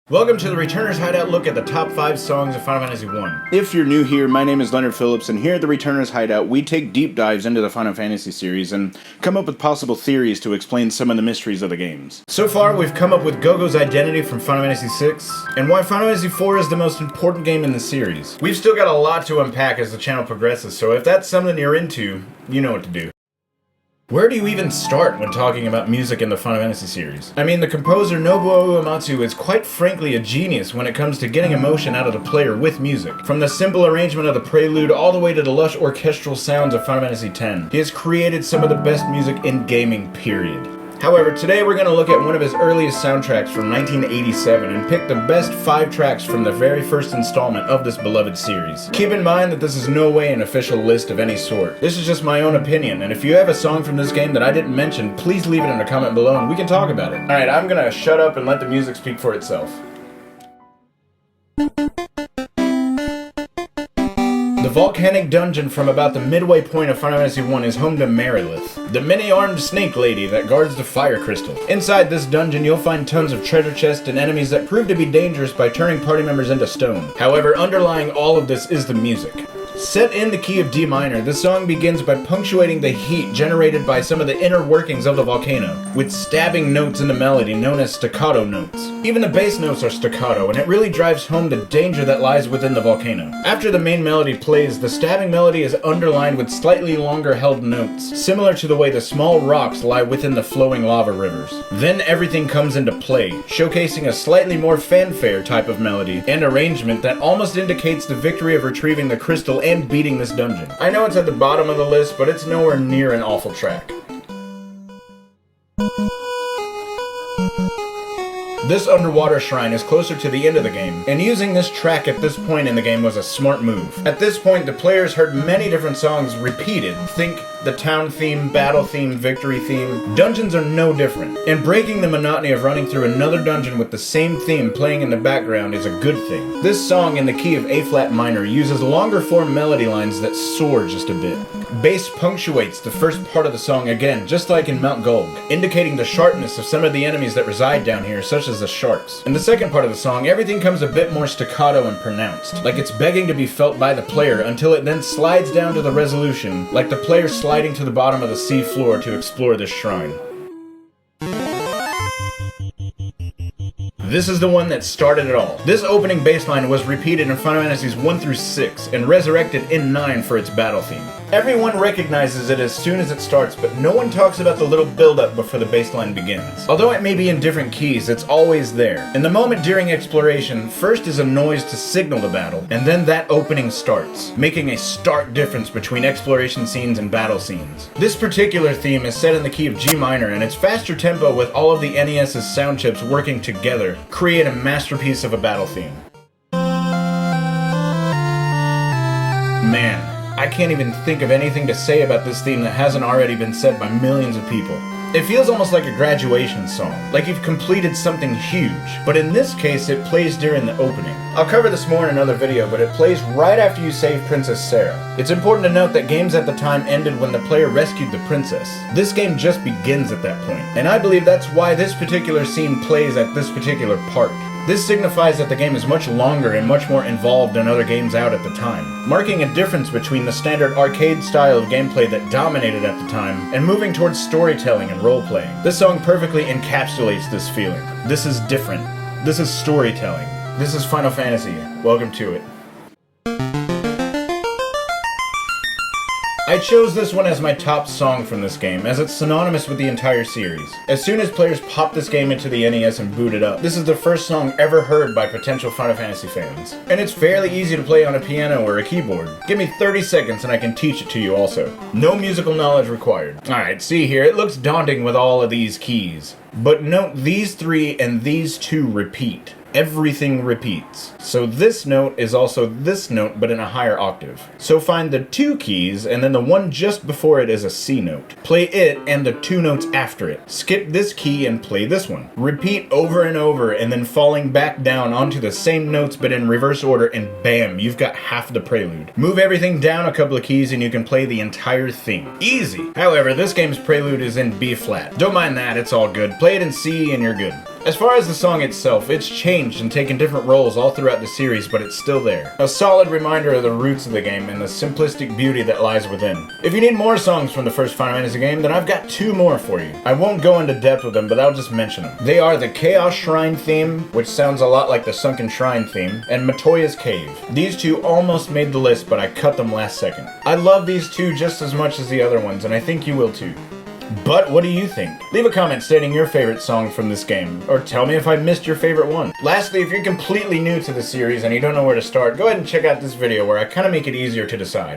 Welcome to the Returner's Hideout look at the top 5 songs of Final Fantasy I. If you're new here, my name is Leonard Phillips, and here at the Returner's Hideout, we take deep dives into the Final Fantasy series and come up with possible theories to explain some of the mysteries of the games. So far, we've come up with Gogo's identity from Final Fantasy VI, and why Final Fantasy IV is the most important game in the series. We've still got a lot to unpack as the channel progresses, so if that's something you're into, you know what to do. Where do you even start when talking about music in the Final Fantasy series? I mean, the composer Nobuo Uematsu is quite frankly a genius when it comes to getting emotion out of the player with music. From the simple arrangement of the prelude all the way to the lush orchestral sounds of Final Fantasy X, he has created some of the best music in gaming, period. However, today we're going to look at one of his earliest soundtracks from 1987 and pick the best 5 tracks from the very first installment of this beloved series. Keep in mind that this is no way an official list of any sort. This is just my own opinion, and if you have a song from this game that I didn't mention, please leave it in a comment below and we can talk about it. Alright, I'm going to shut up and let the music speak for itself. The volcanic dungeon from about the midway point of Final Fantasy I is home to Merilith, the many-armed snake lady that guards the fire crystal. Inside this dungeon, you'll find tons of treasure chests and enemies that prove to be dangerous by turning party members into stone. However, underlying all of this is the music. Set in the key of D minor, the song begins by punctuating the heat generated by some of the inner workings of the volcano, with stabbing notes in the melody known as staccato notes. Even the bass notes are staccato, and it really drives home the danger that lies within the volcano. After the main melody plays, the stabbing melody is underlined with slightly longer held notes, similar to the way the small rocks lie within the flowing lava rivers. Then everything comes into play, showcasing a slightly more fanfare type of melody and arrangement that almost indicates the victory of retrieving the crystal and beating this dungeon. I know it's at the bottom of the list, but it's nowhere near an awful track. This underwater shrine is closer to the end of the game, and using this track at this point in the game was a smart move. At this point, the players heard many different songs repeated. Think the town theme, battle theme, victory theme. Dungeons are no different, and breaking the monotony of running through another dungeon with the same theme playing in the background is a good thing. This song in the key of A flat minor uses longer form melody lines that soar just a bit. Bass punctuates the first part of the song again, just like in Mount GULG, indicating the sharpness of some of the enemies that reside down here, such as the sharks. In the second part of the song, everything comes a bit more staccato and pronounced, like it's begging to be felt by the player until it then slides down to the resolution, like the player sliding to the bottom of the sea floor to explore this shrine. This is the one that started it all. This opening bassline was repeated in Final Fantasies 1 through 6 and resurrected in 9 for its battle theme. Everyone recognizes it as soon as it starts, but no one talks about the little build-up before the bassline begins. Although it may be in different keys, it's always there. In the moment during exploration, first is a noise to signal the battle, and then that opening starts, making a stark difference between exploration scenes and battle scenes. This particular theme is set in the key of G minor, and its faster tempo with all of the NES's sound chips working together create a masterpiece of a battle theme. Man, I can't even think of anything to say about this theme that hasn't already been said by millions of people. It feels almost like a graduation song, like you've completed something huge, but in this case it plays during the opening. I'll cover this more in another video, but it plays right after you save Princess Sarah. It's important to note that games at the time ended when the player rescued the princess. This game just begins at that point, and I believe that's why this particular scene plays at this particular part. This signifies that the game is much longer and much more involved than other games out at the time, marking a difference between the standard arcade style of gameplay that dominated at the time and moving towards storytelling and role-playing. This song perfectly encapsulates this feeling. This is different. This is storytelling. This is Final Fantasy. Welcome to it. I chose this one as my top song from this game, as it's synonymous with the entire series. As soon as players pop this game into the NES and boot it up, this is the first song ever heard by potential Final Fantasy fans. And it's fairly easy to play on a piano or a keyboard. Give me 30 seconds and I can teach it to you also. No musical knowledge required. Alright, see here, it looks daunting with all of these keys. But note these 3 and these 2 repeat. Everything repeats. So this note is also this note, but in a higher octave. So find the 2 keys, and then the one just before it is a C note. Play it and the 2 notes after it. Skip this key and play this one. Repeat over and over, and then falling back down onto the same notes but in reverse order, and bam, you've got half the prelude. Move everything down a couple of keys and you can play the entire theme. Easy! However, this game's prelude is in B flat. Don't mind that, it's all good. Play it in C and you're good. As far as the song itself, it's changed and taken different roles all throughout the series, but it's still there. A solid reminder of the roots of the game and the simplistic beauty that lies within. If you need more songs from the first Final Fantasy game, then I've got 2 more for you. I won't go into depth with them, but I'll just mention them. They are the Chaos Shrine theme, which sounds a lot like the Sunken Shrine theme, and Matoya's Cave. These 2 almost made the list, but I cut them last second. I love these 2 just as much as the other ones, and I think you will too. But what do you think? Leave a comment stating your favorite song from this game, or tell me if I missed your favorite one. Lastly, if you're completely new to the series and you don't know where to start, go ahead and check out this video where I kind of make it easier to decide.